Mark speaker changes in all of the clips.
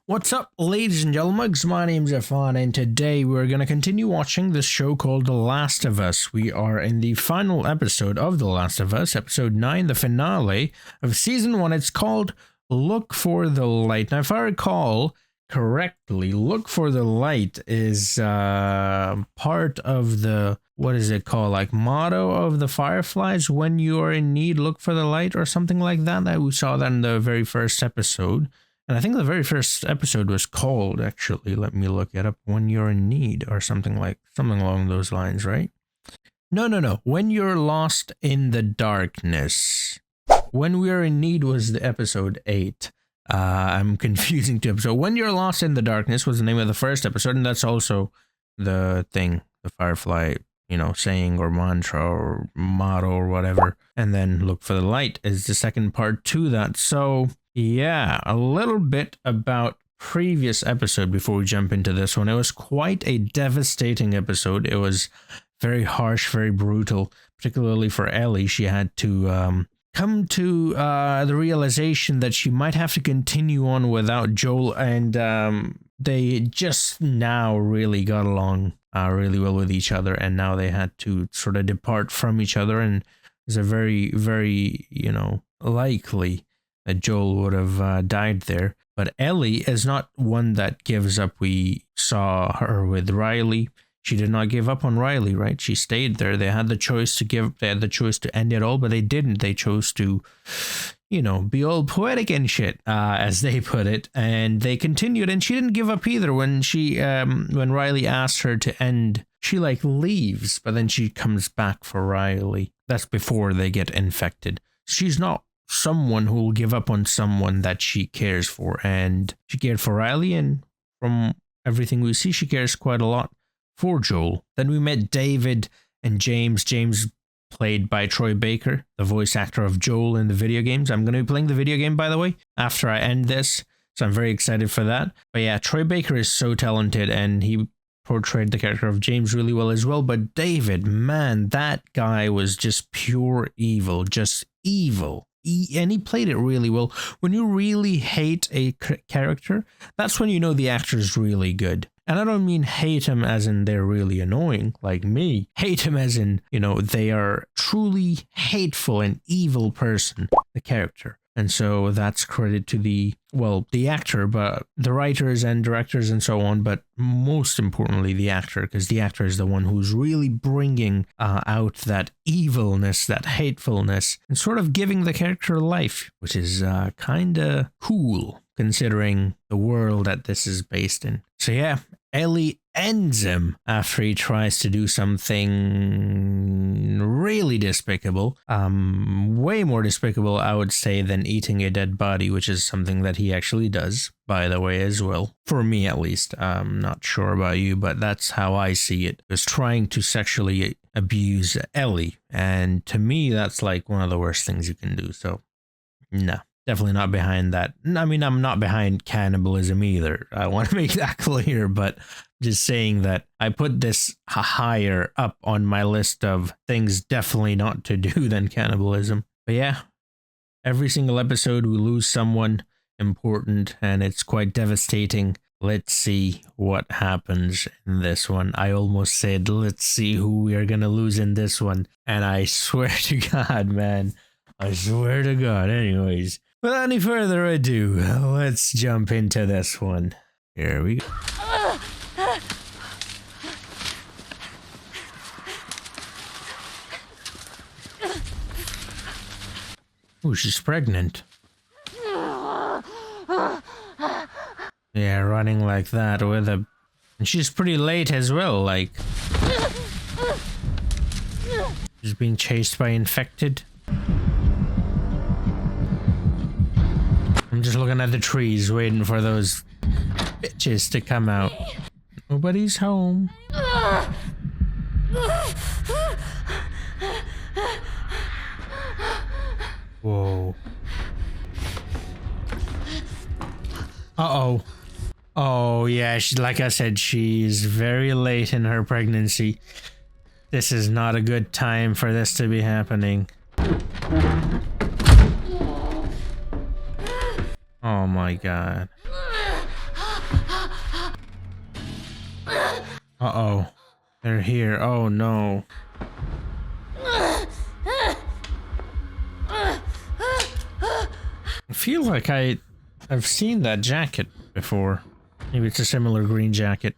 Speaker 1: What's up, ladies and gentlemen? My name's Affan, and today we're going to continue watching this show called The Last of Us. We are in the final episode of The Last of Us, episode 9, the finale of season 1. It's called Look for the Light. Now, if I recall correctly, Look for the Light is part of the, what is it called, like motto of the Fireflies? When you are in need, look for the light, or something like that. We saw that in the very first episode. And I think the very first episode was called, actually, let me look it up, When You're in Need, or something along those lines, right? No. When You're Lost in the Darkness. When We're in Need was the episode 8. I'm confusing two episodes. When You're Lost in the Darkness was the name of the first episode, and that's also the thing, the Firefly, saying or mantra or motto or whatever. And then Look for the Light is the second part to that. So yeah, a little bit about previous episode before we jump into this one. It was quite a devastating episode. It was very harsh, very brutal, particularly for Ellie. She had to come to the realization that she might have to continue on without Joel, and they just now really got along really well with each other, and now they had to sort of depart from each other, and it's a very, very, likely that Joel would have died there. But Ellie is not one that gives up. We saw her with Riley. She did not give up on Riley, right? She stayed there. They had the choice to end it all, but they didn't. They chose to, be all poetic and shit, as they put it. And they continued, and she didn't give up either. When when Riley asked her to end, she leaves, but then she comes back for Riley. That's before they get infected. She's not someone who will give up on someone that she cares for, and she cared for Riley, and from everything we see, she cares quite a lot for Joel. Then we met David and James. James played by Troy Baker, the voice actor of Joel in the video games. I'm going to be playing the video game, by the way, after I end this, so I'm very excited for that. But yeah, Troy Baker is so talented, and he portrayed the character of James really well as well. But David, man, that guy was just pure evil, just evil. And he played it really well. When you really hate a character, that's when you know the actor's really good. And I don't mean hate him as in they're really annoying, like me. Hate him as in, they are truly hateful and evil person, the character. And so that's credit to the actor, but the writers and directors and so on, but most importantly, the actor, because the actor is the one who's really bringing out that evilness, that hatefulness, and sort of giving the character life, which is kind of cool considering the world that this is based in. So yeah, Ellie ends him after he tries to do something really despicable. Way more despicable, I would say, than eating a dead body, which is something that he actually does, by the way, as well. For me, at least. I'm not sure about you, but that's how I see it. Is trying to sexually abuse Ellie. And to me, that's like one of the worst things you can do. So, no. Definitely not behind that. I mean, I'm not behind cannibalism either. I want to make that clear, but just saying that I put this higher up on my list of things definitely not to do than cannibalism. But yeah, every single episode we lose someone important, and it's quite devastating. Let's see what happens in this one. I almost said, let's see who we are going to lose in this one. And I swear to God, man. I swear to God. Anyways. Without any further ado, let's jump into this one. Here we go. Oh, she's pregnant. Yeah, running like that with a... And she's pretty late as well, she's being chased by infected. I'm just looking at the trees, waiting for those bitches to come out. Nobody's home. Whoa. Uh-oh. Oh, yeah, like I said, she's very late in her pregnancy. This is not a good time for this to be happening. Oh my God. Uh-oh. They're here. Oh, no. I feel like I've seen that jacket before. Maybe it's a similar green jacket.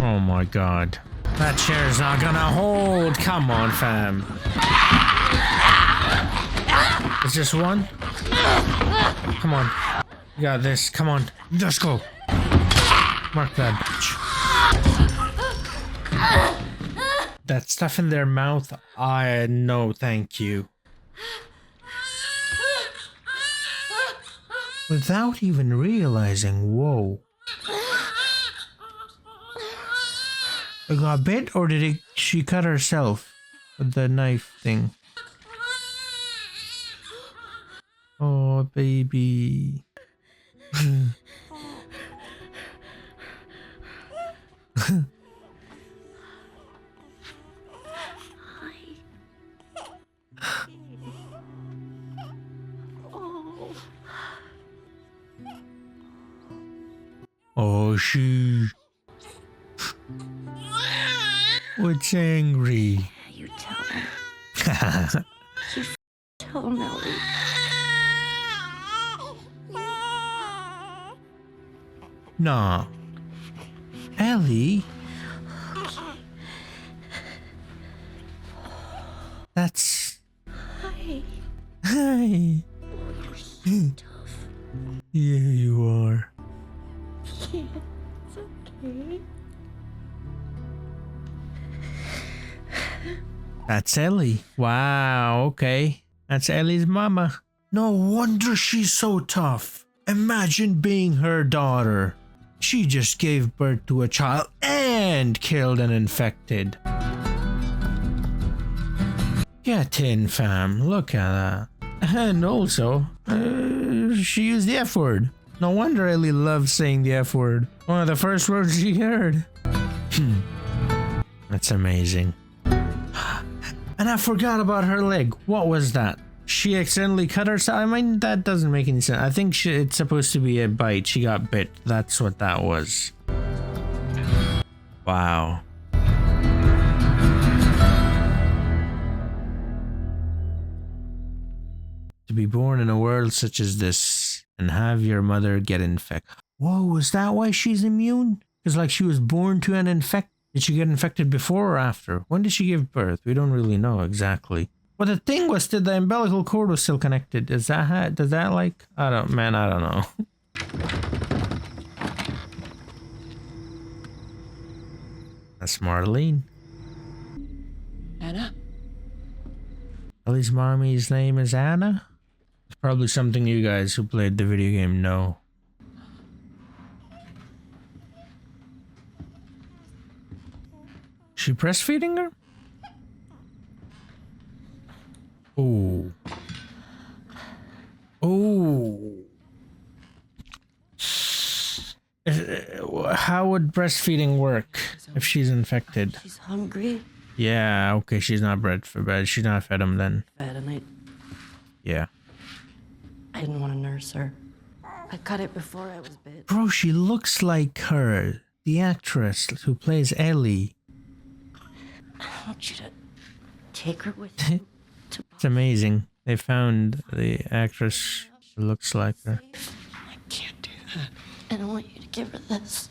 Speaker 1: Oh my god. That chair's not gonna hold. Come on, fam. It's just one? Come on. You got this. Come on. Let's go. Mark that bitch. That stuff in their mouth, no, thank you. Without even realizing, whoa. It got bit, or did she cut herself with the knife thing? Oh, baby. Oh, she... What's angry?
Speaker 2: You tell her. You tell him, Ellie.
Speaker 1: Nah. Ellie? That's...
Speaker 2: Hi.
Speaker 1: Hi.
Speaker 2: You're so tough.
Speaker 1: Yeah, you are.
Speaker 2: Yeah, it's okay.
Speaker 1: That's Ellie. Wow, okay. That's Ellie's mama. No wonder she's so tough. Imagine being her daughter. She just gave birth to a child and killed an infected. Get in, fam. Look at that. And also, she used the F word. No wonder Ellie loves saying the F word. One of the first words she heard. That's amazing. And I forgot about her leg. What was that? She accidentally cut herself? I mean, that doesn't make any sense. I think it's supposed to be a bite. She got bit. That's what that was. Wow. To be born in a world such as this and have your mother get infected. Whoa, is that why she's immune? It's like she was born to an infect. Did she get infected before or after? When did she give birth? We don't really know exactly. But the thing was that the umbilical cord was still connected. Is that does that like... I don't know. That's Marlene.
Speaker 3: Anna?
Speaker 1: Ellie's mommy's name is Anna? It's probably something you guys who played the video game know. She breastfeeding her? Oh. Oh. How would breastfeeding work if she's infected?
Speaker 2: She's hungry.
Speaker 1: Yeah, okay, she's not she's not fed him then.
Speaker 2: Fed and
Speaker 1: Yeah.
Speaker 2: I didn't want to nurse her. I cut it before I was bit.
Speaker 1: Bro, she looks like her. The actress who plays Ellie.
Speaker 2: I want you to take her with you.
Speaker 1: It's amazing. They found the actress who looks like her.
Speaker 2: I can't do that. And I want you to give her this.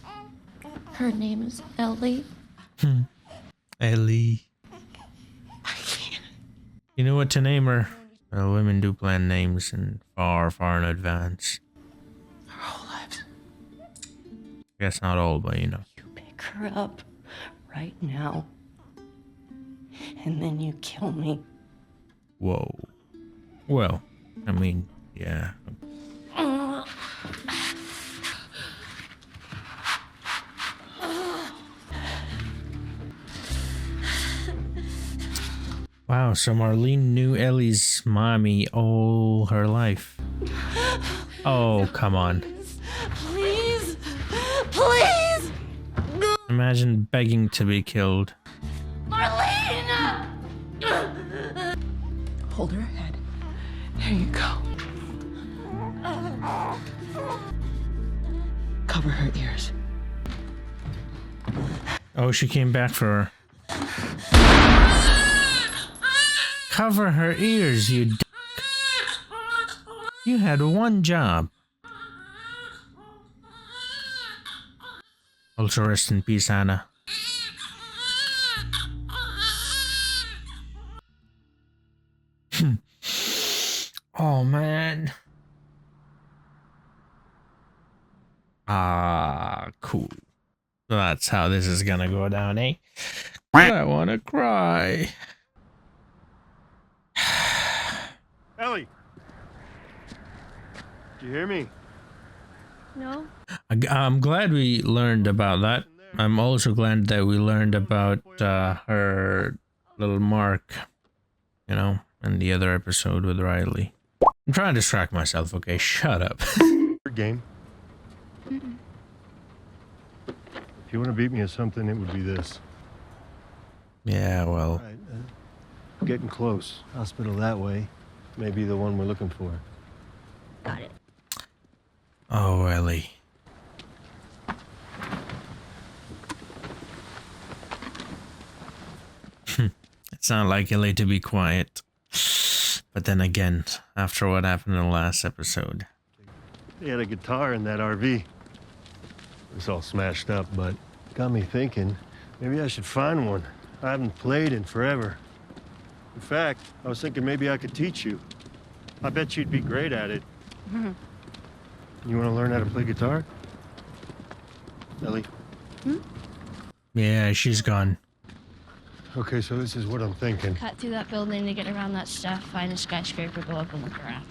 Speaker 2: Her name is Ellie.
Speaker 1: Ellie.
Speaker 2: I can't.
Speaker 1: You know what to name her? Well, women do plan names in far, far in advance.
Speaker 2: Her whole life.
Speaker 1: I guess not all, but you know.
Speaker 2: You pick her up right now. And then you kill me.
Speaker 1: Whoa. Well, I mean, yeah. Wow, so Marlene knew Ellie's mommy all her life. Oh, come on.
Speaker 2: Please. Please.
Speaker 1: Imagine begging to be killed.
Speaker 2: Marlene!
Speaker 3: Hold her head. There you go. Cover her ears.
Speaker 1: Oh, she came back for her. Cover her ears, you d***. You had one job. Also rest in peace, Anna. Oh, man. Ah, cool. So that's how this is gonna go down, eh? I wanna cry.
Speaker 4: Ellie! Did you hear me?
Speaker 2: No?
Speaker 1: I'm glad we learned about that. I'm also glad that we learned about her little mark, you know, in the other episode with Riley. I'm trying to distract myself, okay? Shut up.
Speaker 4: Game. If you want to beat me at something, it would be this.
Speaker 1: Yeah, well.
Speaker 4: Right, getting close. Hospital that way. Maybe the one we're looking for.
Speaker 2: Got it.
Speaker 1: Oh, Ellie. It's not like Ellie to be quiet. But then again, after what happened in the last episode.
Speaker 4: They had a guitar in that RV. It's all smashed up, but got me thinking, maybe I should find one. I haven't played in forever. In fact, I was thinking maybe I could teach you. I bet you'd be great at it. You want to learn how to play guitar? Ellie?
Speaker 1: Yeah, she's gone.
Speaker 4: Okay, so this is what I'm thinking.
Speaker 2: Cut through that building to get around that stuff, find a skyscraper, go up and look around.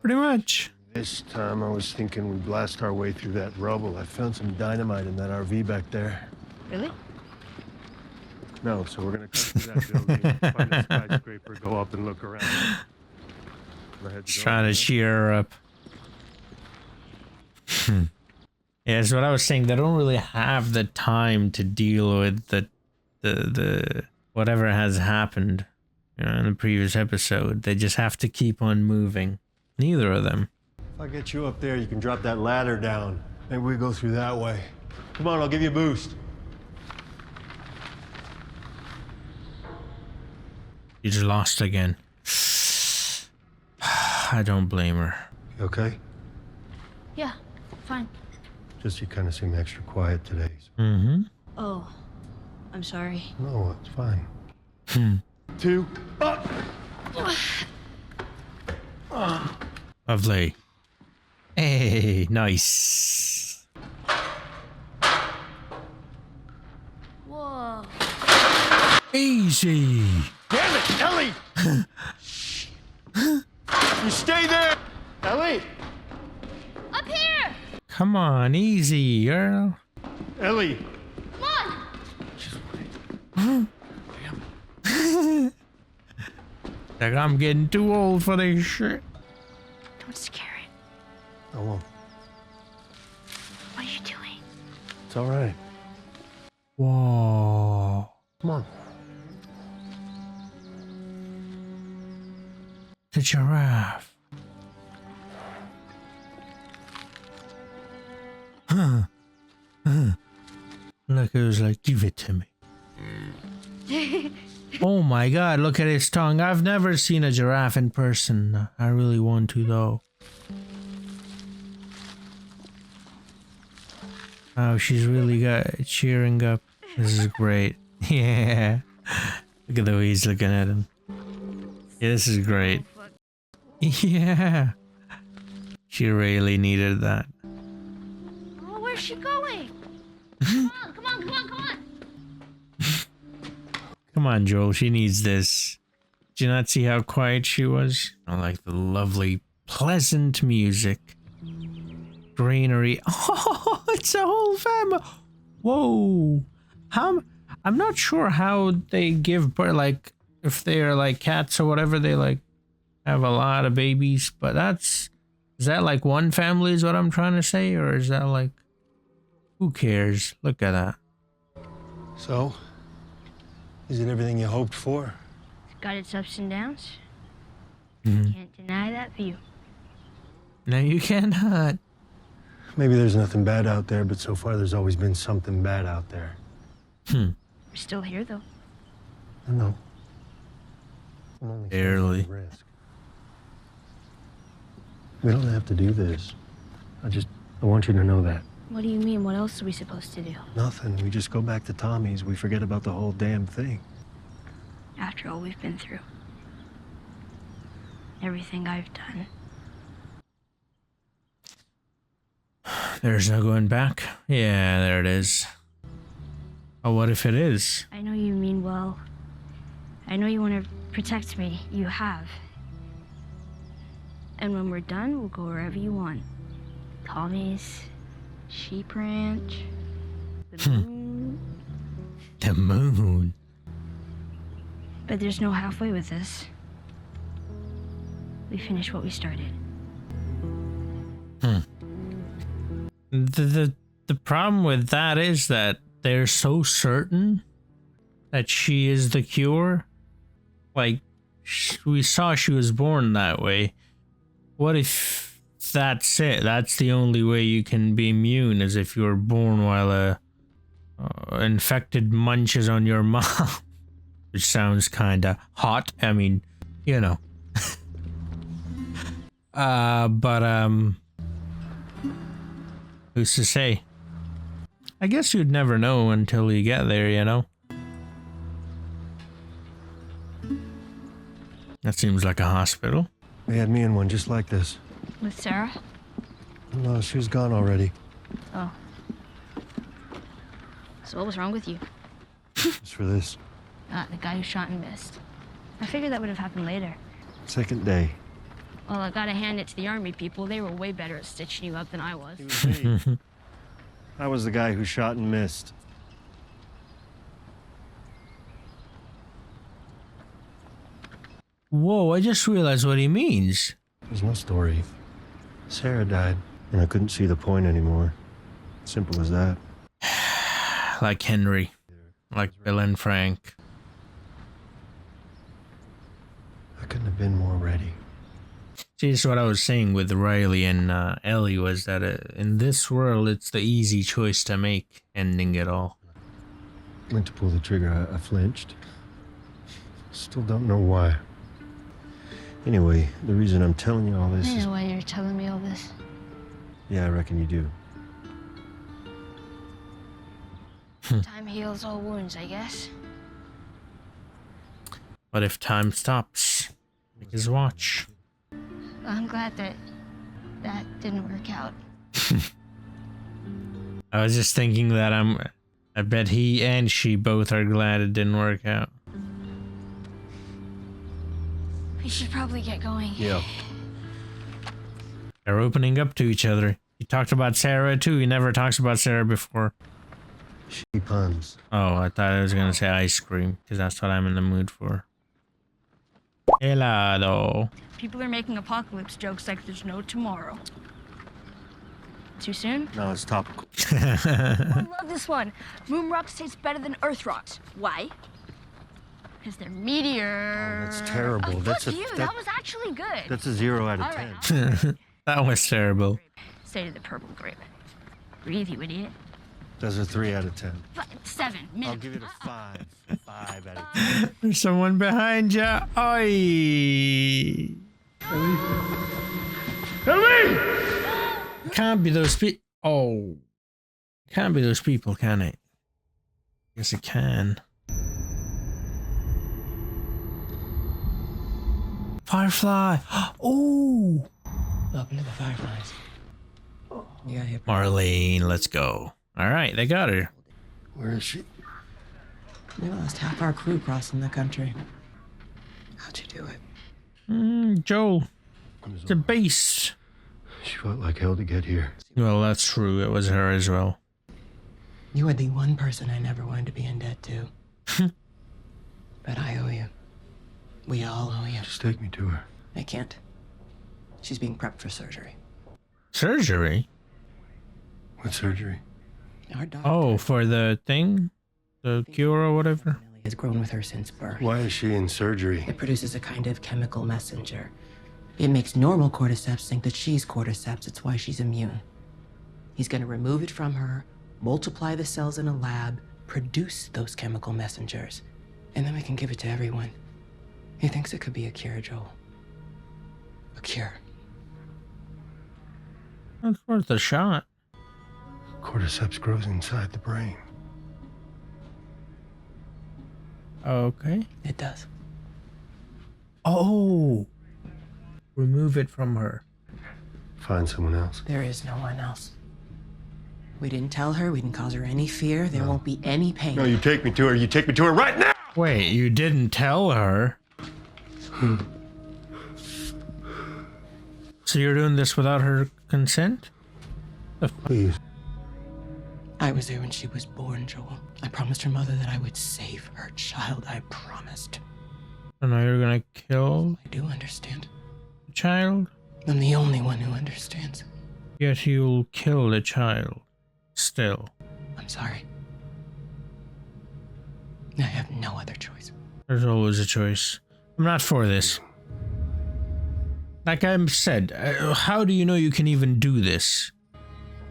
Speaker 1: Pretty much.
Speaker 4: This time I was thinking we'd blast our way through that rubble. I found some dynamite in that RV back there.
Speaker 2: Really?
Speaker 4: No, so we're gonna cut through that building, find a skyscraper, go up and look around.
Speaker 1: Just trying to cheer her up. Yeah, that's what I was saying. They don't really have the time to deal with the whatever has happened, you know, in the previous episode. They just have to keep on moving. Neither of them.
Speaker 4: If I get you up there, you can drop that ladder down. Maybe we go through that way. Come on, I'll give you a boost.
Speaker 1: You just lost again. I don't blame her.
Speaker 4: You okay?
Speaker 2: Yeah, fine.
Speaker 4: Just you kind of seem extra quiet today.
Speaker 1: Mm-hmm.
Speaker 2: Oh, I'm sorry.
Speaker 4: No, it's fine. 2, up!
Speaker 1: Lovely. Hey, nice.
Speaker 2: Whoa.
Speaker 1: Easy.
Speaker 4: Damn it, Ellie! You stay there! Ellie!
Speaker 2: Up here!
Speaker 1: Come on, easy, girl.
Speaker 4: Ellie!
Speaker 2: Come on!
Speaker 1: Like I'm getting too old for this shit.
Speaker 2: Don't scare it.
Speaker 4: I won't.
Speaker 2: What are you doing?
Speaker 4: It's all right.
Speaker 1: Whoa.
Speaker 4: Come on.
Speaker 1: The giraffe. Look, it was like, give it to me. Oh my god, look at his tongue. I've never seen a giraffe in person. I really want to, though. Oh, she's really cheering up. This is great. Yeah. Look at the way he's looking at him. Yeah, this is great. Yeah. She really needed that.
Speaker 2: Oh, where's she going? Come on, come on, come on, come on!
Speaker 1: Come on, Joel. She needs this. Did you not see how quiet she was? I like the lovely, pleasant music. Greenery. Oh, it's a whole family. Whoa. I'm not sure how they give birth, like, if they're like cats or whatever, they like have a lot of babies, but is that like one family is what I'm trying to say, or is that like, who cares? Look at that.
Speaker 4: So, is it everything you hoped for?
Speaker 2: It's got its ups and downs.
Speaker 1: Mhm.
Speaker 2: Can't deny that view.
Speaker 1: No, you cannot.
Speaker 4: Maybe there's nothing bad out there, but so far there's always been something bad out there.
Speaker 2: We're still here, though.
Speaker 4: I know. I'm only
Speaker 1: Barely.
Speaker 4: taking a risk. We don't have to do this. I want you to know that.
Speaker 2: What do you mean? What else are we supposed to do?
Speaker 4: Nothing. We just go back to Tommy's. We forget about the whole damn thing.
Speaker 2: After all we've been through. Everything I've done.
Speaker 1: There's no going back. Yeah, there it is. Oh, what if it is?
Speaker 2: I know you mean well. I know you want to protect me. You have. And when we're done, we'll go wherever you want. Tommy's, Sheep Ranch, the moon.
Speaker 1: The moon.
Speaker 2: But there's no halfway with this. We finished what we started.
Speaker 1: The problem with that is that they're so certain that she is the cure. Like, we saw she was born that way. What if that's it? That's the only way you can be immune, is if you're born while a infected munches on your mom. Which sounds kinda hot. I mean, you know. Who's to say? I guess you'd never know until you get there, you know? That seems like a hospital.
Speaker 4: They had me in one just like this.
Speaker 2: With Sarah?
Speaker 4: No, she was gone already.
Speaker 2: Oh. So what was wrong with you?
Speaker 4: Just for this.
Speaker 2: The guy who shot and missed. I figured that would have happened later.
Speaker 4: Second day.
Speaker 2: Well, I gotta hand it to the army people. They were way better at stitching you up than I was.
Speaker 4: It was me. I was the guy who shot and missed.
Speaker 1: Whoa, I just realized what he means.
Speaker 4: There's no story. Sarah died, and I couldn't see the point anymore. Simple as that.
Speaker 1: Like Henry. Like Bill and Frank.
Speaker 4: I couldn't have been more ready.
Speaker 1: See, this is what I was saying with Riley and Ellie, was that in this world, it's the easy choice to make, ending it all.
Speaker 4: Went to pull the trigger, I flinched. Still don't know why. Anyway, the reason I'm telling you all this
Speaker 2: I
Speaker 4: is...
Speaker 2: know why you're telling me all this.
Speaker 4: Yeah, I reckon you do.
Speaker 2: Time heals all wounds, I guess.
Speaker 1: What if time stops? Make his watch.
Speaker 2: I'm glad that didn't work out.
Speaker 1: I was just thinking that I bet he and she both are glad it didn't work out.
Speaker 2: We should probably get going.
Speaker 4: Yeah.
Speaker 1: They're opening up to each other. He talked about Sarah too. He never talks about Sarah before.
Speaker 4: She puns.
Speaker 1: Oh, I thought I was gonna say ice cream, because that's what I'm in the mood for. Helado.
Speaker 2: People are making apocalypse jokes like there's no tomorrow. Too soon?
Speaker 4: No, it's topical.
Speaker 2: I love this one. Moon rocks taste better than Earth rocks. Why? Because they're meteor.
Speaker 4: Oh, that's terrible.
Speaker 2: Oh,
Speaker 4: That's
Speaker 2: fuck
Speaker 4: a-
Speaker 2: you.
Speaker 4: that-
Speaker 2: That was actually good.
Speaker 4: That's a 0 out of
Speaker 2: All
Speaker 4: 10.
Speaker 2: right, I'll say it.
Speaker 1: That was terrible.
Speaker 2: Say to the purple grape. Breathe, you idiot.
Speaker 4: That's a 3 out of 10.
Speaker 2: 7. Minimum.
Speaker 4: I'll give it a 5. 5 out of 10.
Speaker 1: There's someone behind ya. Oi. Can't be those people. Oh. Can't be those people, can it? Yes, it can. Firefly. Oh.
Speaker 3: Welcome to the Fireflies. You got hit.
Speaker 1: Marlene, let's go. All right, they got her.
Speaker 4: Where is she?
Speaker 3: We lost half our crew crossing the country. How'd you do it?
Speaker 1: Joel. It's a beast.
Speaker 4: She fought like hell to get here.
Speaker 1: Well, that's true. It was her as well.
Speaker 3: You are the one person I never wanted to be in debt to. But I owe you. We all owe you.
Speaker 4: Just take me to her.
Speaker 3: I can't. She's being prepped for surgery.
Speaker 1: Surgery?
Speaker 4: What surgery?
Speaker 3: Our doctor
Speaker 1: Oh, for the thing? The cure or whatever?
Speaker 3: has grown with her since birth.
Speaker 4: Why is she in surgery?
Speaker 3: It produces a kind of chemical messenger. It makes normal cordyceps think that she's cordyceps. It's why she's immune. He's gonna remove it from her, multiply the cells in a lab, produce those chemical messengers, and then we can give it to everyone. He thinks it could be a cure, Joel. A cure.
Speaker 1: That's worth a shot.
Speaker 4: Cordyceps grows inside the brain.
Speaker 1: Okay.
Speaker 3: It does.
Speaker 1: Oh. Remove it from her.
Speaker 4: Find someone else.
Speaker 3: There is no one else. We didn't tell her, we didn't cause her any fear, there won't be any pain.
Speaker 4: No, you take me to her. You take me to her right now!
Speaker 1: Wait, you didn't tell her? So you're doing this without her consent?
Speaker 4: Please.
Speaker 3: I was there when she was born, Joel. I promised her mother that I would save her child. I promised.
Speaker 1: So now you're gonna kill
Speaker 3: I do understand.
Speaker 1: the child?
Speaker 3: I'm the only one who understands.
Speaker 1: Yet you'll kill the child. Still.
Speaker 3: I'm sorry. I have no other choice.
Speaker 1: There's always a choice. I'm not for this. Like I said, how do you know you can even do this?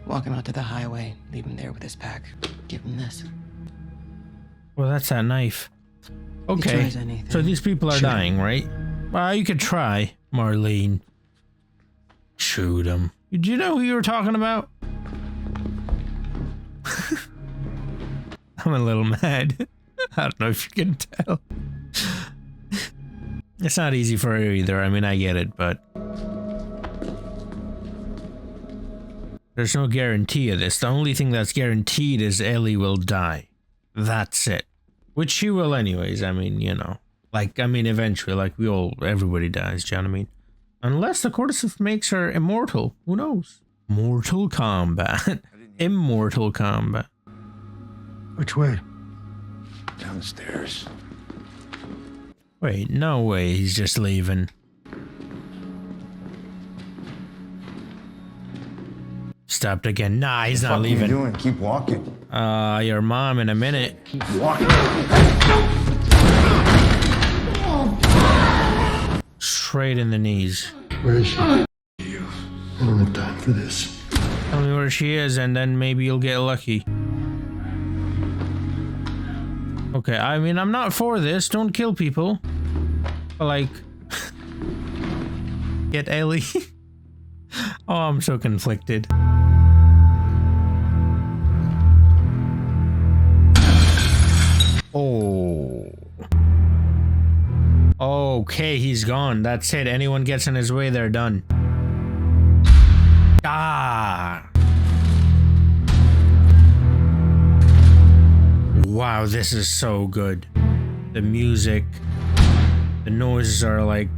Speaker 3: Walk him out to the highway, leave him there with his pack. Give him this.
Speaker 1: Well, that's that knife. Okay,
Speaker 3: tries anything.
Speaker 1: so these people are
Speaker 3: Shoot 'em.
Speaker 1: dying, right? Well, you could try, Marlene. Shoot him. Did you know who you were talking about? I'm a little mad. I don't know if you can tell. It's not easy for her either. I mean, I get it, but there's no guarantee of this. The only thing that's guaranteed is Ellie will die. That's it. Which she will anyways. I mean, you know. Like, I mean, eventually, like, everybody dies, do you know what I mean? Unless the cordyceps makes her immortal. Who knows? Mortal Kombat. Immortal Kombat.
Speaker 4: Which way?
Speaker 5: Downstairs.
Speaker 1: Wait, no way he's just leaving. Stopped again. Nah, he's not
Speaker 5: What are you
Speaker 1: leaving.
Speaker 5: doing? Keep walking.
Speaker 1: Your mom in a minute.
Speaker 5: Keep walking.
Speaker 1: Straight in the knees.
Speaker 4: Where is she? I don't have time for this.
Speaker 1: Tell me where she is and then maybe you'll get lucky. Okay, I mean, I'm not for this. Don't kill people. But like... get Ellie. Oh, I'm so conflicted. Oh. Okay, he's gone. That's it. Anyone gets in his way, they're done. Ah. Wow, this is so good. The music, the noises are like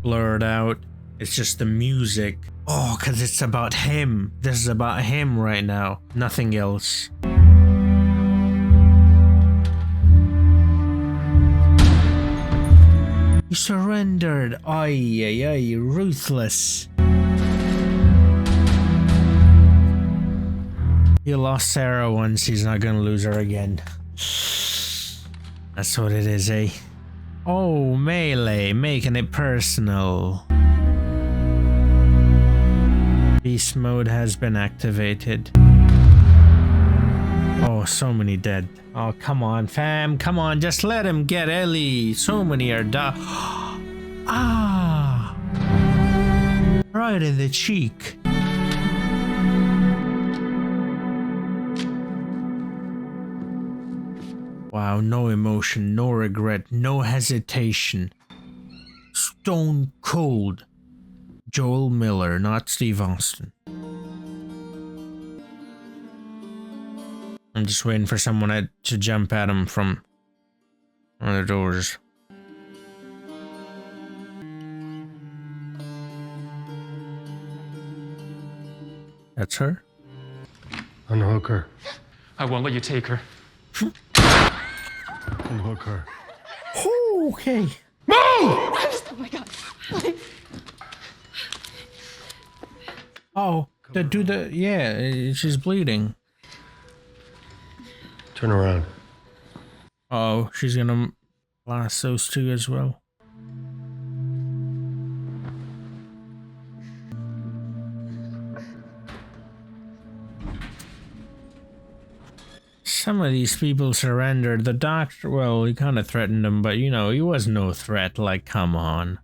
Speaker 1: blurred out. It's just the music. Oh, because it's about him. This is about him right now. Nothing else. He surrendered. Ay, ay, ay, ruthless. He lost Sarah once, he's not gonna lose her again. That's what it is, eh? Oh, melee, making it personal. Beast mode has been activated. Oh, so many dead. Oh, come on, fam. Come on, just let him get Ellie. So many are dead. Ah! Right in the cheek. Wow, no emotion, no regret, no hesitation. Stone cold. Joel Miller, not Steve Austin. I'm just waiting for someone to jump at him from one of the doors. That's her?
Speaker 4: Unhook her.
Speaker 6: I won't let you take her.
Speaker 4: Unhook her.
Speaker 1: Okay.
Speaker 4: Move!
Speaker 2: Oh my god.
Speaker 1: Oh, yeah, she's bleeding.
Speaker 4: Turn around.
Speaker 1: Oh, she's gonna blast those two as well. Some of these people surrendered. The doctor, well, he kind of threatened them, but you know, he was no threat. Like, come on.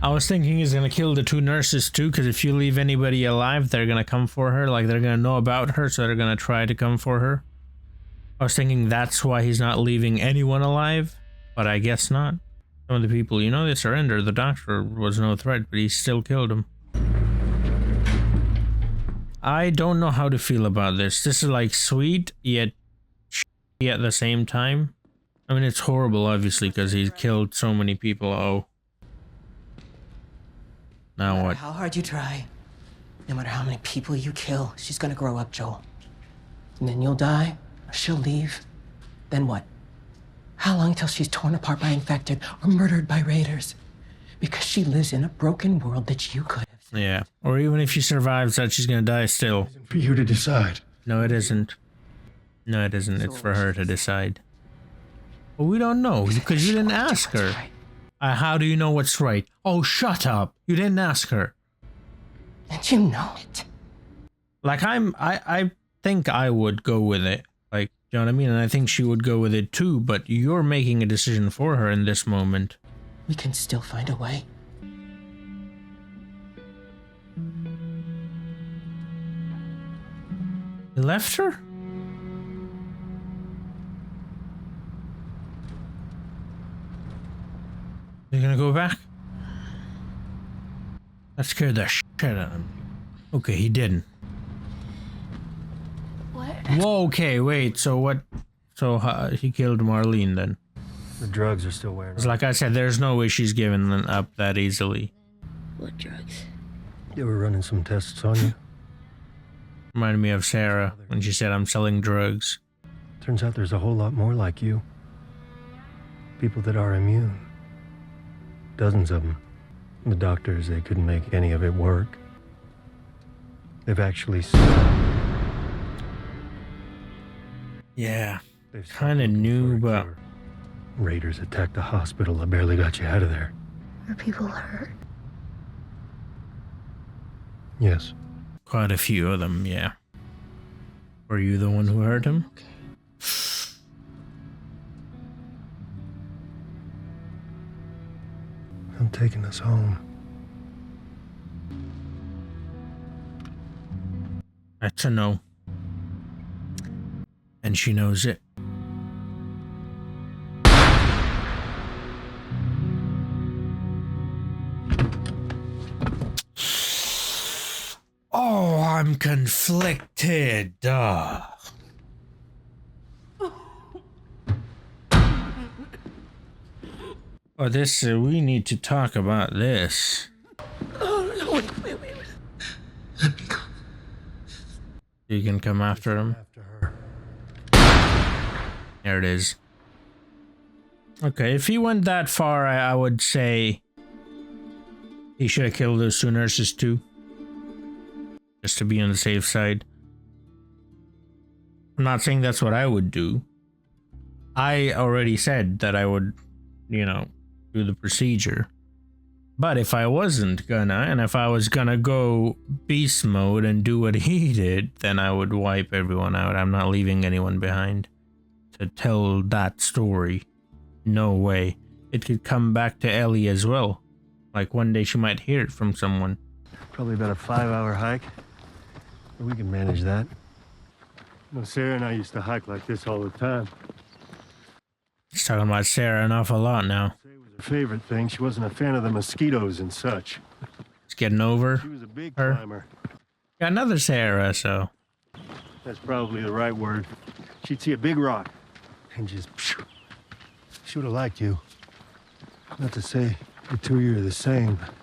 Speaker 1: I was thinking he's gonna kill the 2 nurses too, because if you leave anybody alive, they're gonna come for her. Like, they're gonna know about her, so they're gonna try to come for her. I was thinking that's why he's not leaving anyone alive, but I guess not. Some of the people, you know, they surrendered. The doctor was no threat, but he still killed him. I don't know how to feel about this. This is like sweet, yet shitty at the same time. I mean, it's horrible, obviously, because he's killed so many people. Oh. Now
Speaker 3: No
Speaker 1: what?
Speaker 3: matter how hard you try, no matter how many people you kill, she's gonna grow up, Joel. And then you'll die, or she'll leave. Then what? How long till she's torn apart by infected or murdered by raiders? Because she lives in a broken world that you could have.
Speaker 1: Yeah. Or even if she survives that, she's gonna die still.
Speaker 5: For you to decide.
Speaker 1: No, it isn't. No, it isn't. It's for her to decide. Well, we don't know, because you didn't ask her.
Speaker 3: Right.
Speaker 1: How do you know what's right? Oh, shut up. You didn't ask her.
Speaker 3: And you know it.
Speaker 1: Like, I think I would go with it. Like, you know what I mean? And I think she would go with it too, but you're making a decision for her in this moment.
Speaker 3: We can still find a way.
Speaker 1: You left her? You're gonna go back? That scared the shit out of him. Okay, he didn't.
Speaker 2: What?
Speaker 1: Whoa, okay, wait, so what? So he killed Marlene then?
Speaker 4: The drugs are still wearing
Speaker 1: Because
Speaker 4: off.
Speaker 1: like I said, there's no way she's giving them up that easily.
Speaker 2: What drugs?
Speaker 4: They were running some tests on you.
Speaker 1: Reminded me of Sarah when she said, I'm selling drugs.
Speaker 4: Turns out there's a whole lot more like you. People that are immune. Dozens of them. The doctors, they couldn't make any of it work. They've actually...
Speaker 1: Yeah,
Speaker 4: they've
Speaker 1: kind of
Speaker 4: stopped
Speaker 1: new,
Speaker 4: looking for a
Speaker 1: but...
Speaker 4: cure. Raiders attacked the hospital. I barely got you out of there.
Speaker 2: Are people hurt?
Speaker 4: Yes.
Speaker 1: Quite a few of them, yeah. Were you the one who hurt him?
Speaker 3: Okay.
Speaker 4: I'm taking us home.
Speaker 1: That's a no. And she knows it. Oh, I'm conflicted. Oh, this, we need to talk about this.
Speaker 3: Oh, no, wait.
Speaker 1: You can come after him.
Speaker 4: After her.
Speaker 1: There it is. Okay, if he went that far, I would say he should have killed those 2 nurses too. Just to be on the safe side. I'm not saying that's what I would do. I already said that I would, you know, do the procedure. But if I wasn't gonna, and if I was gonna go beast mode and do what he did, then I would wipe everyone out. I'm not leaving anyone behind to tell that story. No way. It could come back to Ellie as well. Like one day she might hear it from someone.
Speaker 4: Probably about a 5-hour hike. But we can manage that. You know, Sarah and I used to hike like this all the time.
Speaker 1: He's talking about Sarah an awful lot now.
Speaker 4: It was her favorite thing. She wasn't a fan of the mosquitoes and such.
Speaker 1: He's getting over
Speaker 4: She was a big
Speaker 1: her.
Speaker 4: climber.
Speaker 1: Got another Sarah, so.
Speaker 4: That's probably the right word. She'd see a big rock and just... Phew. She would have liked you. Not to say the 2 of you are the same, but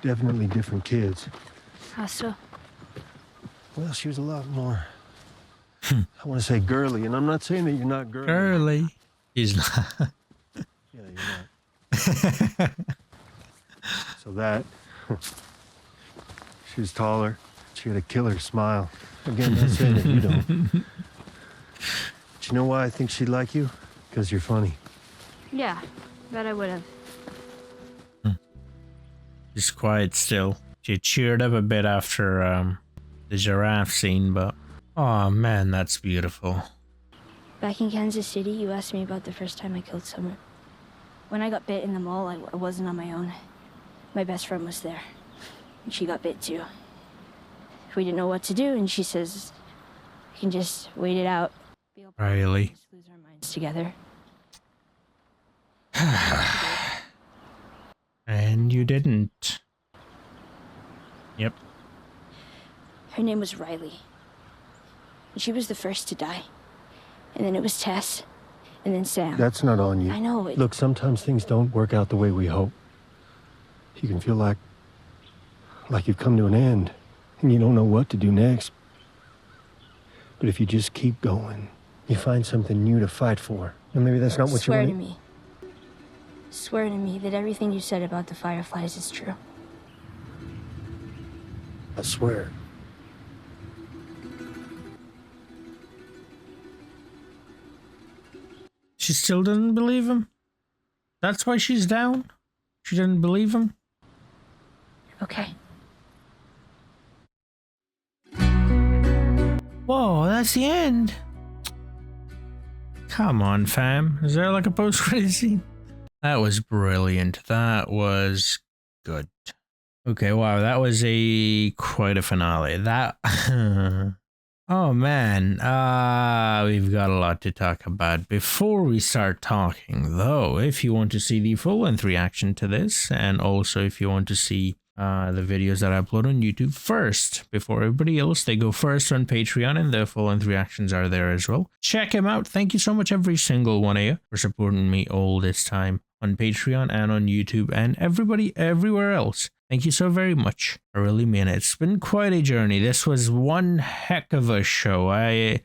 Speaker 4: definitely different kids.
Speaker 2: How so?
Speaker 4: Well, she was a lot more... I want to say girly, and I'm not saying that you're not girly.
Speaker 1: Girly. He's not.
Speaker 4: Yeah, you're not. So that... She was taller. She had a killer smile. Again, not saying that you don't. But you know why I think she'd like you? Because you're funny.
Speaker 2: Yeah, bet I would have.
Speaker 1: He's quiet still. She cheered up a bit after the giraffe scene, but oh man, that's beautiful.
Speaker 2: Back in Kansas City, you asked me about the first time I killed someone. When I got bit in the mall, I wasn't on my own. My best friend was there, and she got bit too. We didn't know what to do, and she says, "We can just wait it out."
Speaker 1: Really?
Speaker 2: Just lose our minds together.
Speaker 1: And you didn't. Yep.
Speaker 2: Her name was Riley. And she was the first to die. And then it was Tess. And then Sam.
Speaker 4: That's not on you.
Speaker 2: I know.
Speaker 4: Look, sometimes things don't work out the way we hope. You can feel like you've come to an end, and you don't know what to do next. But if you just keep going, you find something new to fight for. And maybe that's not what you
Speaker 2: Swear
Speaker 4: want.
Speaker 2: to me. Swear to me that everything you said about the Fireflies is true.
Speaker 4: I swear.
Speaker 1: She still didn't believe him? That's why she's down? She didn't believe him?
Speaker 2: Okay.
Speaker 1: Whoa, that's the end. Come on, fam. Is there like a post-credit scene? That was brilliant. That was good. Okay, wow, that was quite a finale. That oh man, we've got a lot to talk about. Before we start talking, though, if you want to see the full-length reaction to this, and also if you want to see the videos that I upload on YouTube first, before everybody else, they go first on Patreon, and the full-length reactions are there as well. Check them out. Thank you so much, every single one of you, for supporting me all this time on Patreon and on YouTube, and everybody everywhere else. Thank you so very much. I really mean it. It's been quite a journey. This was one heck of a show. I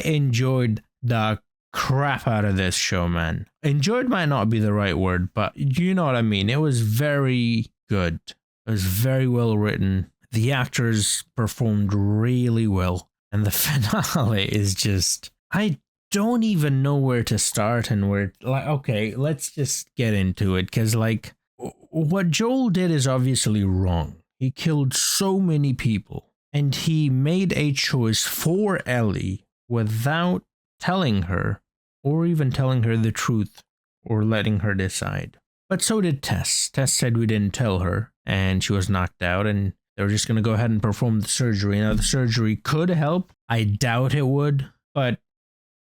Speaker 1: enjoyed the crap out of this show, man. Enjoyed might not be the right word, but you know what I mean. It was very good. It was very well written. The actors performed really well. And the finale is just... I don't even know where to start and where... Like, okay, let's just get into it. Because, like, what Joel did is obviously wrong. He killed so many people. And he made a choice for Ellie without telling her, or even telling her the truth, or letting her decide. But so did Tess. Tess said we didn't tell her, and she was knocked out, and they were just going to go ahead and perform the surgery. Now, the surgery could help. I doubt it would, but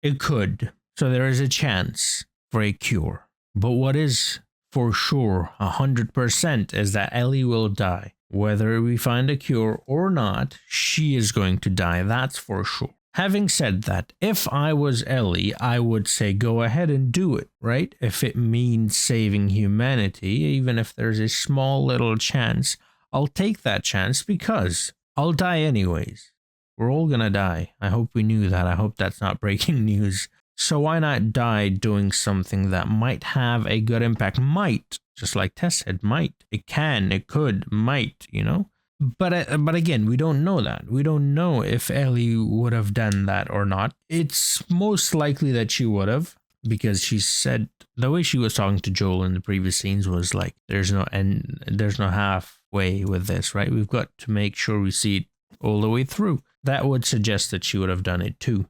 Speaker 1: it could. So there is a chance for a cure. But what is for sure 100% is that Ellie will die. Whether we find a cure or not, she is going to die. That's for sure. Having said that, if I was Ellie, I would say go ahead and do it, right? If it means saving humanity, even if there's a small little chance, I'll take that chance because I'll die anyways. We're all gonna die. I hope we knew that. I hope that's not breaking news. So why not die doing something that might have a good impact? Might, just like Tess said, might. It can, it could, might, you know? But again, we don't know that. We don't know if Ellie would have done that or not. It's most likely that she would have, because she said the way she was talking to Joel in the previous scenes was like, there's no end, there's no halfway with this, right? We've got to make sure we see it all the way through. That would suggest that she would have done it too.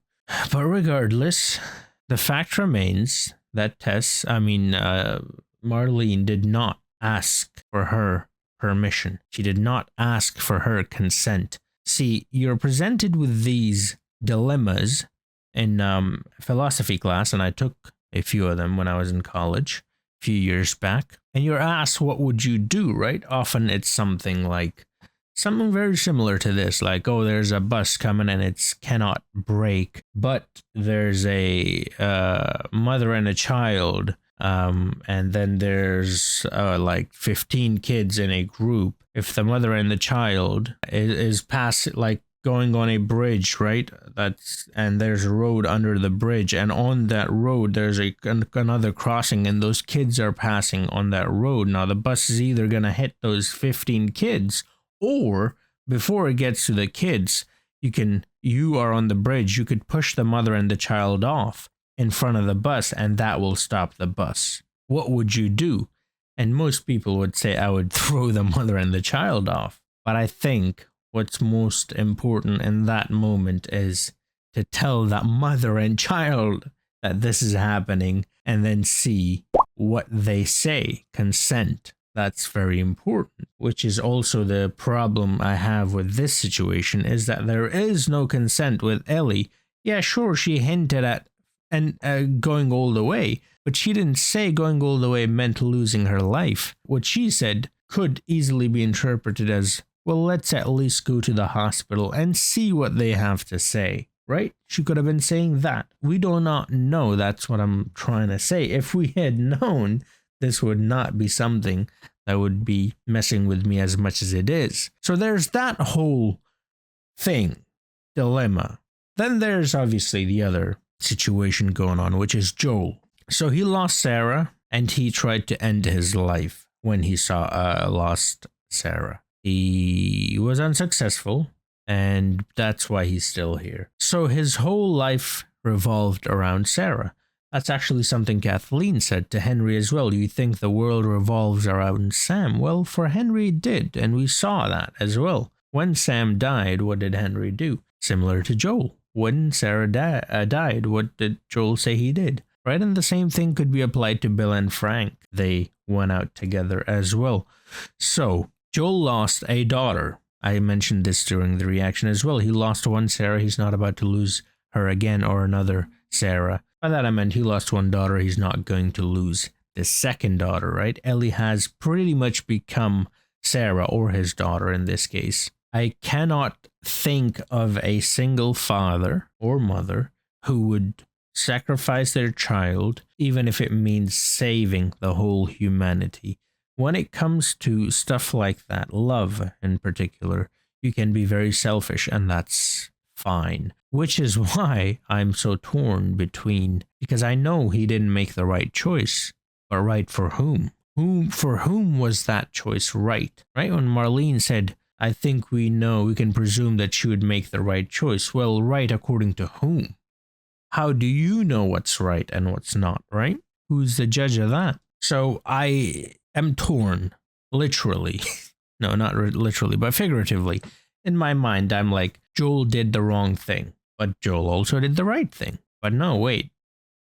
Speaker 1: But regardless, the fact remains that Marlene did not ask for her permission. She did not ask for her consent. See, you're presented with these dilemmas in philosophy class, and I took a few of them when I was in college a few years back, and you're asked what would you do, right? Often it's something very similar to this, like, oh, there's a bus coming and it cannot brake, but there's a mother and a child, and then there's like 15 kids in a group. If the mother and the child is going on a bridge, right? And there's a road under the bridge, and on that road there's another crossing, and those kids are passing on that road. Now the bus is either gonna hit those 15 kids, or before it gets to the kids, you are on the bridge, you could push the mother and the child off in front of the bus, and that will stop the bus. What would you do? And most people would say I would throw the mother and the child off. But I think what's most important in that moment is to tell that mother and child that this is happening and then see what they say. Consent. That's very important, which is also the problem I have with this situation, is that there is no consent with Ellie. Yeah, sure, she hinted at going all the way, but she didn't say going all the way meant losing her life. What she said could easily be interpreted as, well, let's at least go to the hospital and see what they have to say, right? She could have been saying that. We do not know. That's what I'm trying to say. If we had known, this would not be something that would be messing with me as much as it is. So there's that whole thing, dilemma. Then there's obviously the other situation going on, which is Joel. So he lost Sarah, and he tried to end his life when he lost Sarah. He was unsuccessful, and that's why he's still here. So his whole life revolved around Sarah. That's actually something Kathleen said to Henry as well. You think the world revolves around Sam? Well, for Henry it did, and we saw that as well. When Sam died, what did Henry do? Similar to Joel. When Sarah died, what did Joel say he did? Right, and the same thing could be applied to Bill and Frank. They went out together as well. So, Joel lost a daughter. I mentioned this during the reaction as well. He lost one Sarah. He's not about to lose her again, or another Sarah. By that I meant he lost one daughter. He's not going to lose the second daughter, right? Ellie has pretty much become Sarah, or his daughter in this case. I cannot think of a single father or mother who would sacrifice their child, even if it means saving the whole humanity. When it comes to stuff like that, love in particular, you can be very selfish, and that's fine. Which is why I'm so torn between, because I know he didn't make the right choice, but right for whom? For whom was that choice right? Right? When Marlene said, I think we can presume that she would make the right choice. Well, right according to whom? How do you know what's right and what's not, right? Who's the judge of that? So I am torn, literally. No, not literally, but figuratively. In my mind, I'm like, Joel did the wrong thing, but Joel also did the right thing. But no, wait.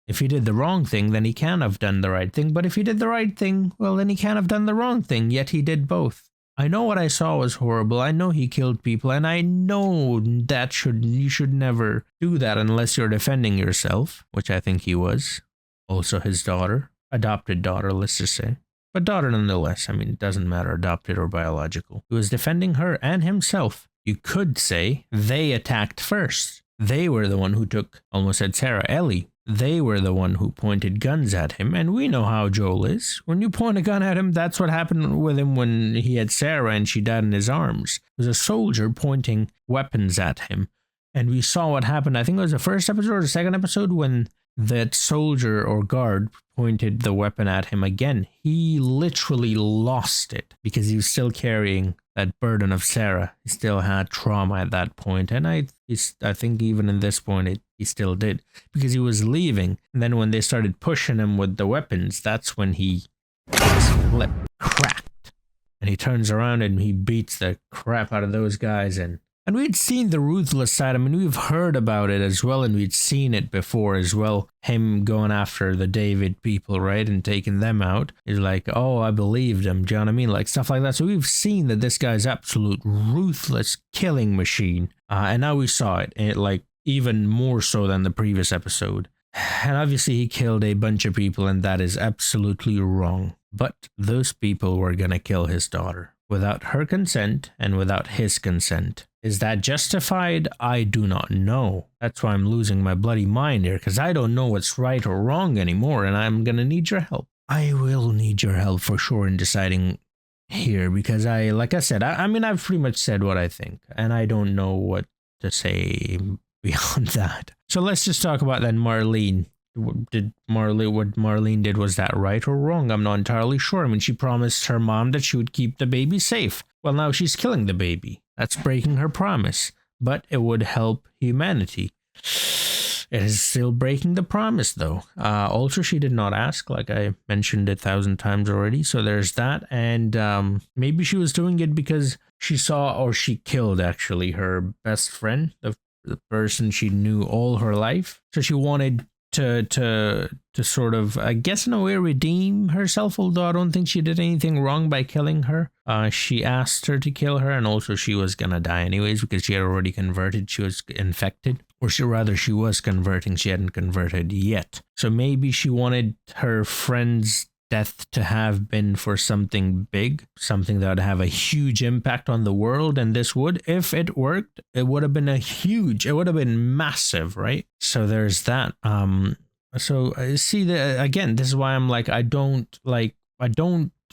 Speaker 1: If he did the wrong thing, then he can't have done the right thing. But if he did the right thing, well, then he can't have done the wrong thing, yet he did both. I know what I saw was horrible. I know he killed people, and I know that you should never do that unless you're defending yourself, which I think he was. Also his daughter, adopted daughter, let's just say. But daughter nonetheless. I mean, it doesn't matter, adopted or biological. He was defending her and himself. You could say they attacked first. They were the one who took, almost said Sarah, Ellie. They were the one who pointed guns at him, and we know how Joel is. When you point a gun at him, that's what happened with him when he had Sarah and she died in his arms. It was a soldier pointing weapons at him, and we saw what happened. I think it was the first episode or the second episode when that soldier or guard pointed the weapon at him again. He literally lost it because he was still carrying that burden of Sarah. He still had trauma at that point, and I think even in this point he still did, because he was leaving, and then when they started pushing him with the weapons, that's when he flipped, cracked, and he turns around and he beats the crap out of those guys. And we'd seen the ruthless side. I mean, we've heard about it as well, and we'd seen it before as well. Him going after the David people, right, and taking them out. He's like, oh, I believed him. Do you know what I mean? Like, stuff like that. So we've seen that this guy's absolute ruthless killing machine. And now we saw it, like, even more so than the previous episode. And obviously he killed a bunch of people, and that is absolutely wrong. But those people were gonna kill his daughter without her consent and without his consent. Is that justified? I do not know. That's why I'm losing my bloody mind here, because I don't know what's right or wrong anymore, and I'm gonna need your help. I will need your help for sure in deciding here, because like I said, I mean, I've pretty much said what I think, and I don't know what to say beyond that. So let's just talk about then Marlene. What Marlene did, was that right or wrong? I'm not entirely sure. I mean, she promised her mom that she would keep the baby safe. Well, now she's killing the baby. That's breaking her promise. But it would help humanity. It is still breaking the promise, though. Also, she did not ask, like I mentioned 1,000 times already. So there's that. And maybe she was doing it because she saw, or she killed, actually, her best friend, the person she knew all her life. So she wanted to sort of, I guess in a way, redeem herself, although I don't think she did anything wrong by killing her. She asked her to kill her, and also she was gonna die anyways because she had already converted. She was infected, or she was converting. She hadn't converted yet. So maybe she wanted her friend's death to have been for something big, something that would have a huge impact on the world, and this would, if it worked, it would have been it would have been massive, right? So there's that. So see, again, this is why I'm like, I don't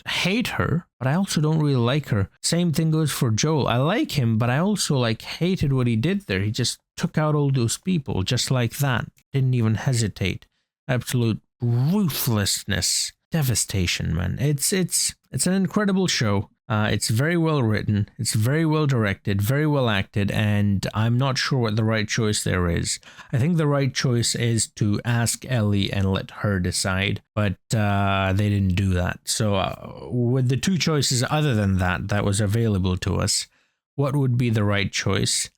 Speaker 1: hate her, but I also don't really like her. Same thing goes for Joel. I like him, but I also like hated what he did there. He just took out all those people just like that. Didn't even hesitate. Absolute ruthlessness. Devastation, man. It's an incredible show. It's very well written. It's very well directed, very well acted, and I'm not sure what the right choice there is. I think the right choice is to ask Ellie and let her decide, but they didn't do that. So with the two choices other than that was available to us, what would be the right choice?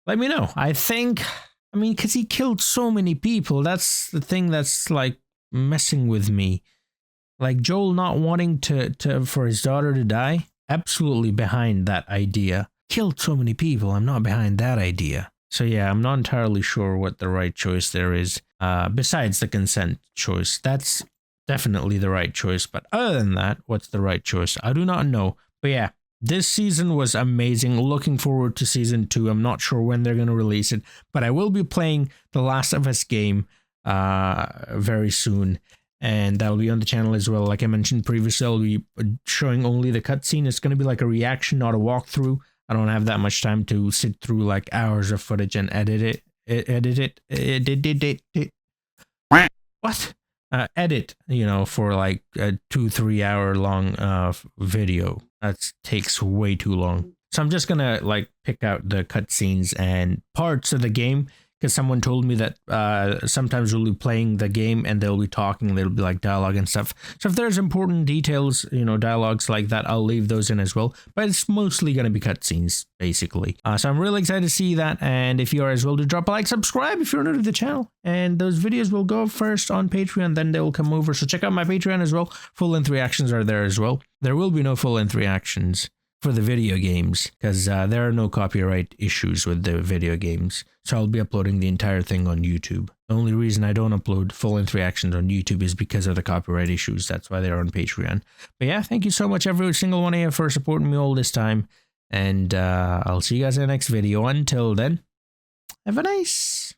Speaker 1: Let me know. I mean, because he killed so many people, that's the thing that's like messing with me. Like Joel not wanting for his daughter to die, absolutely behind that idea. Killed so many people, I'm not behind that idea. So yeah, I'm not entirely sure what the right choice there is. Besides the consent choice, that's definitely the right choice. But other than that, what's the right choice? I do not know. But yeah, this season was amazing. Looking forward to season 2. I'm not sure when they're going to release it, but I will be playing The Last of Us game very soon. And that'll be on the channel as well. Like I mentioned previously, I'll be showing only the cutscene. It's going to be like a reaction, not a walkthrough. I don't have that much time to sit through like hours of footage and edit it. What? Edit, for like a 2-3 hour long video. That takes way too long. So I'm just going to like pick out the cutscenes and parts of the game. Because someone told me that sometimes we'll be playing the game and they'll be talking, there'll be like dialogue and stuff. So if there's important details, dialogues like that, I'll leave those in as well. But it's mostly going to be cutscenes, basically. So I'm really excited to see that. And if you are as well, to drop a like, subscribe if you're new to the channel. And those videos will go first on Patreon, then they will come over. So check out my Patreon as well. Full-length reactions are there as well. There will be no full-length reactions for the video games, because there are no copyright issues with the video games, so I'll be uploading the entire thing on YouTube. The only reason I don't upload full-length reactions on YouTube is because of the copyright issues. That's why they're on Patreon. But yeah, thank you so much every single one of you for supporting me all this time, and I'll see you guys in the next video. Until then, have a nice